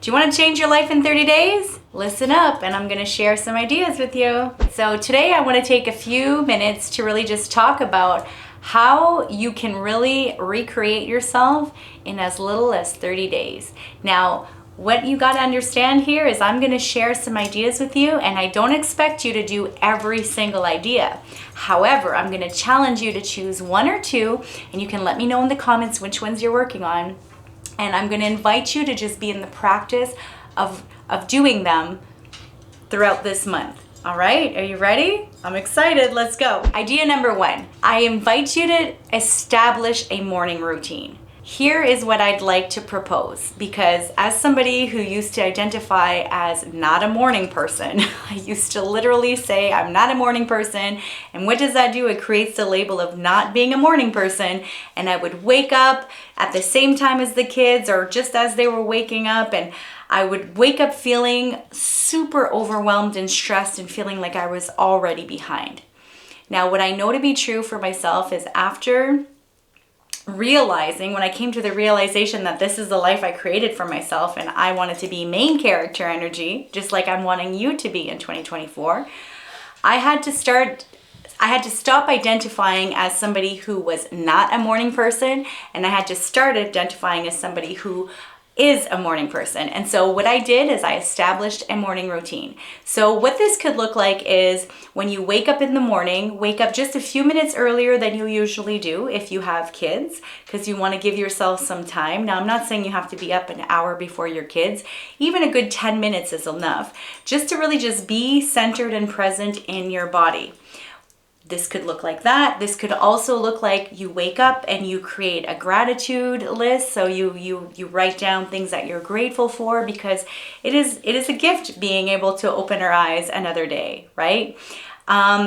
Do you want to change your life in 30 days? Listen up, and I'm going to share some ideas with you. So today I want to take a few minutes to really just talk about how you can really recreate yourself in as little as 30 days. Now, what you got to understand here is I'm going to share some ideas with you, and I don't expect you to do every single idea. However, I'm going to challenge you to choose one or two, and you can let me know in the comments which ones you're working on. And I'm going to invite you to just be in the practice of doing them throughout this month. All right, are you ready? I'm excited, let's go. Idea number one, I invite you to establish a morning routine. Here is what I'd like to propose, because as somebody who used to identify as not a morning person, I used to literally say I'm not a morning person, and what does that do? It creates the label of not being a morning person, and I would wake up at the same time as the kids or just as they were waking up, and I would wake up feeling super overwhelmed and stressed and feeling like I was already behind. Now, what I know to be true for myself is after realizing, when I came to the realization that this is the life I created for myself and I wanted to be main character energy, just like I'm wanting you to be in 2024, I had to stop identifying as somebody who was not a morning person, and I had to start identifying as somebody who is a morning person. And so what I did is I established a morning routine. So what this could look like is when you wake up in the morning, wake up just a few minutes earlier than you usually do if you have kids, because you want to give yourself some time. Now, I'm not saying you have to be up an hour before your kids. Even a good 10 minutes is enough, just to really just be centered and present in your body. This could look like that. This could also look like you wake up and you create a gratitude list. So you write down things that you're grateful for, because it is a gift being able to open our eyes another day, right?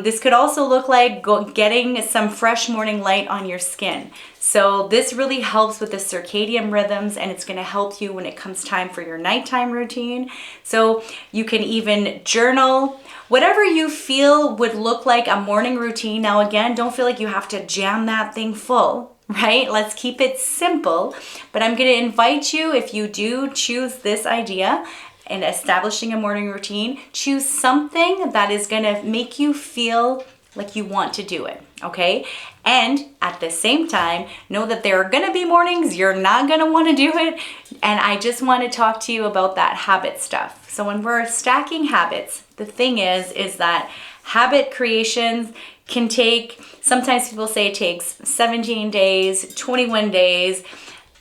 This could also look like getting some fresh morning light on your skin. So this really helps with the circadian rhythms, and it's going to help you when it comes time for your nighttime routine. So you can even journal. Whatever you feel would look like a morning routine. Now, again, don't feel like you have to jam that thing full, right? Let's keep it simple. But I'm going to invite you, if you do choose this idea and establishing a morning routine, choose something that is going to make you feel like you want to do it, okay? And at the same time, know that there are going to be mornings you're not going to want to do it. And I just want to talk to you about that habit stuff. So when we're stacking habits, the thing is that habit creations can take, sometimes people say it takes 17 days, 21 days.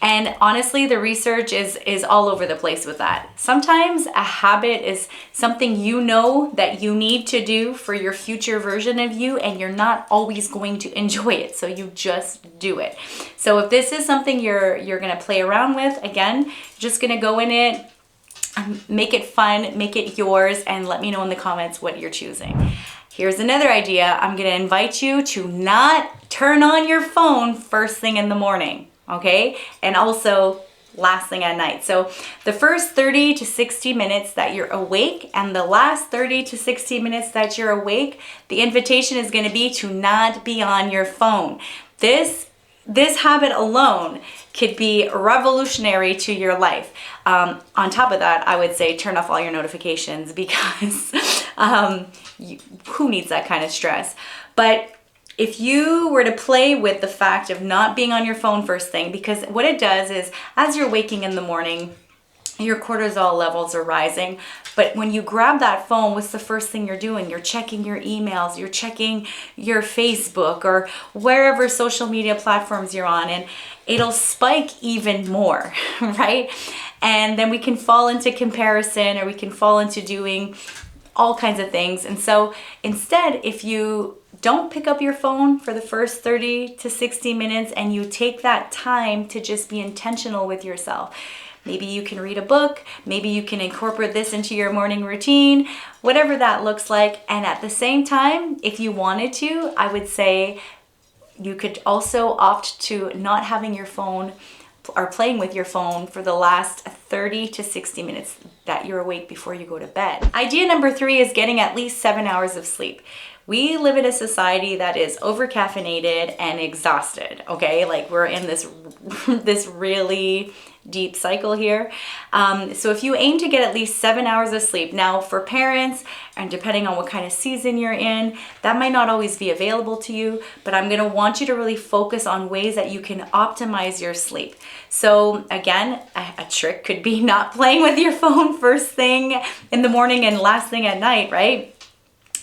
And honestly, the research is all over the place with that. Sometimes a habit is something you know that you need to do for your future version of you, and you're not always going to enjoy it, so you just do it. So if this is something you're gonna play around with, again, you're just gonna go in it, make it fun, make it yours, and let me know in the comments what you're choosing. Here's another idea. I'm gonna invite you to not turn on your phone first thing in the morning. Okay, and also last thing at night. So the first 30 to 60 minutes that you're awake and the last 30 to 60 minutes that you're awake, the invitation is going to be to not be on your phone. This habit alone could be revolutionary to your life. On top of that, I would say turn off all your notifications, because who needs that kind of stress? But if you were to play with the fact of not being on your phone first thing, because what it does is as you're waking in the morning, your cortisol levels are rising. But when you grab that phone, what's the first thing you're doing? You're checking your emails, you're checking your Facebook or wherever social media platforms you're on, and it'll spike even more, right? And then we can fall into comparison, or we can fall into doing all kinds of things. And so instead, if you don't pick up your phone for the first 30 to 60 minutes and you take that time to just be intentional with yourself. Maybe you can read a book, maybe you can incorporate this into your morning routine, whatever that looks like. And at the same time, if you wanted to, I would say you could also opt to not having your phone or playing with your phone for the last 30 to 60 minutes that you're awake before you go to bed. Idea number 3 is getting at least 7 hours of sleep. We live in a society that is over-caffeinated and exhausted, okay? Like we're in this really deep cycle here. So if you aim to get at least 7 hours of sleep, now for parents, and depending on what kind of season you're in, that might not always be available to you, but I'm gonna want you to really focus on ways that you can optimize your sleep. So again, a trick could be not playing with your phone first thing in the morning and last thing at night, right?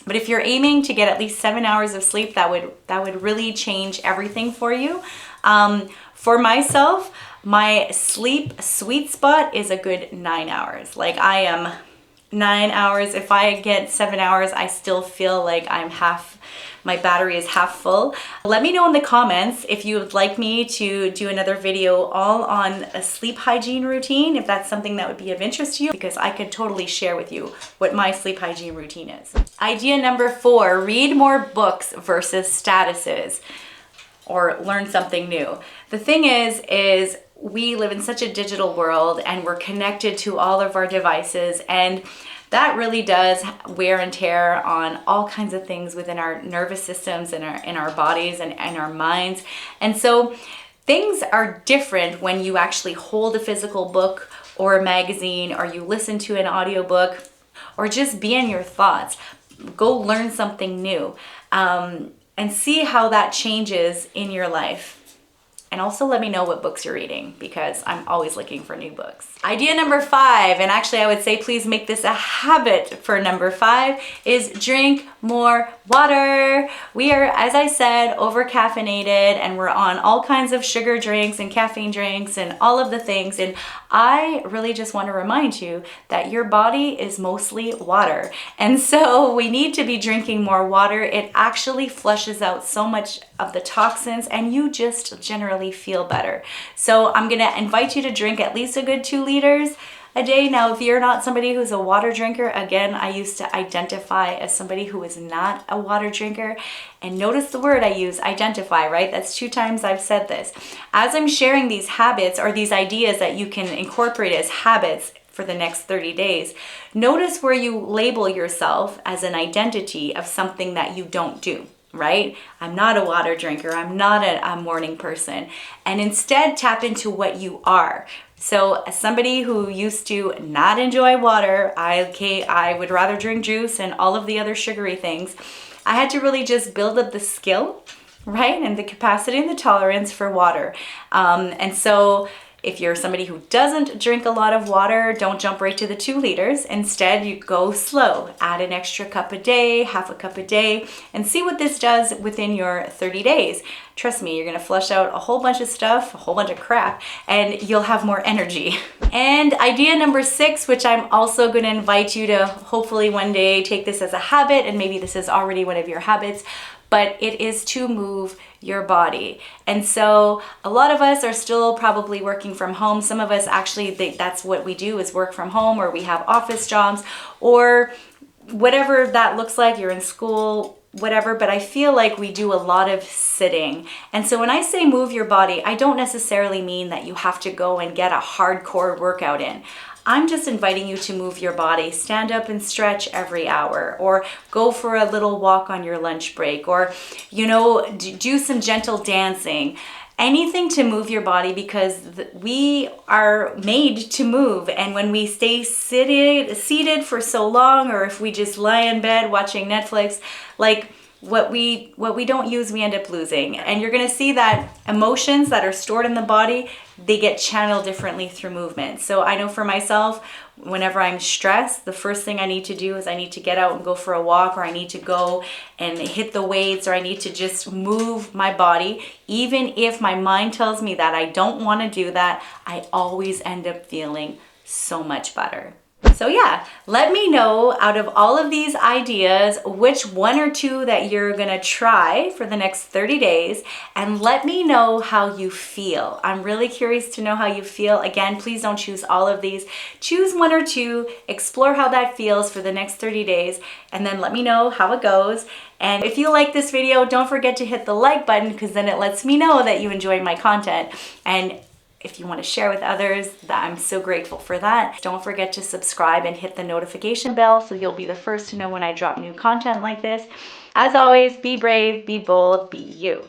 But if you're aiming to get at least 7 hours of sleep, that would really change everything for you. For myself, my sleep sweet spot is a good 9 hours. Like I am 9 hours. If I get 7 hours, I still feel like my battery is half full. Let me know in the comments if you would like me to do another video all on a sleep hygiene routine, if that's something that would be of interest to you, because I could totally share with you what my sleep hygiene routine is. Idea number 4, read more books versus statuses or learn something new. The thing is we live in such a digital world and we're connected to all of our devices, and that really does wear and tear on all kinds of things within our nervous systems and in our bodies and our minds. And so things are different when you actually hold a physical book or a magazine, or you listen to an audiobook, or just be in your thoughts. Go learn something new, and see how that changes in your life. And also let me know what books you're reading, because I'm always looking for new books. Idea number 5, and actually I would say please make this a habit for number 5, is drink more water. We are, as I said, over caffeinated, and we're on all kinds of sugar drinks and caffeine drinks and all of the things. And I really just want to remind you that your body is mostly water. And so we need to be drinking more water. It actually flushes out so much of the toxins, and you just generally feel better. So I'm gonna invite you to drink at least a good 2 liters a day. Now, if you're not somebody who's a water drinker, again, I used to identify as somebody who is not a water drinker. And notice the word I use, identify, right? That's 2 times I've said this. As I'm sharing these habits or these ideas that you can incorporate as habits for the next 30 days, notice where you label yourself as an identity of something that you don't do. Right? I'm not a water drinker. I'm not a morning person. And instead tap into what you are. So as somebody who used to not enjoy water, I would rather drink juice and all of the other sugary things. I had to really just build up the skill, right? And the capacity and the tolerance for water. And so if you're somebody who doesn't drink a lot of water, don't jump right to the 2 liters. Instead, you go slow. Add an extra cup a day, half a cup a day, and see what this does within your 30 days. Trust me, you're gonna flush out a whole bunch of stuff, a whole bunch of crap, and you'll have more energy. And idea number 6, which I'm also gonna invite you to hopefully one day take this as a habit, and maybe this is already one of your habits, but it is to move your body. And so a lot of us are still probably working from home. Some of us actually, that's what we do, is work from home, or we have office jobs, or whatever that looks like. You're in school, whatever, but I feel like we do a lot of sitting. And so when I say move your body, I don't necessarily mean that you have to go and get a hardcore workout in. I'm just inviting you to move your body. Stand up and stretch every hour, or go for a little walk on your lunch break, or, do some gentle dancing. Anything to move your body, because we are made to move. And when we stay seated for so long, or if we just lie in bed watching Netflix, like what we don't use, we end up losing. And you're gonna see that emotions that are stored in the body, they get channeled differently through movement. So I know for myself, whenever I'm stressed, the first thing I need to do is I need to get out and go for a walk, or I need to go and hit the weights, or I need to just move my body. Even if my mind tells me that I don't want to do that, I always end up feeling so much better. So yeah, let me know, out of all of these ideas, which 1 or 2 that you're gonna try for the next 30 days, and let me know how you feel. I'm really curious to know how you feel. Again, please don't choose all of these. Choose 1 or 2, explore how that feels for the next 30 days, and then let me know how it goes. And if you like this video, don't forget to hit the like button, because then it lets me know that you enjoyed my content. And if you want to share with others, I'm so grateful for that. Don't forget to subscribe and hit the notification bell so you'll be the first to know when I drop new content like this. As always, be brave, be bold, be you.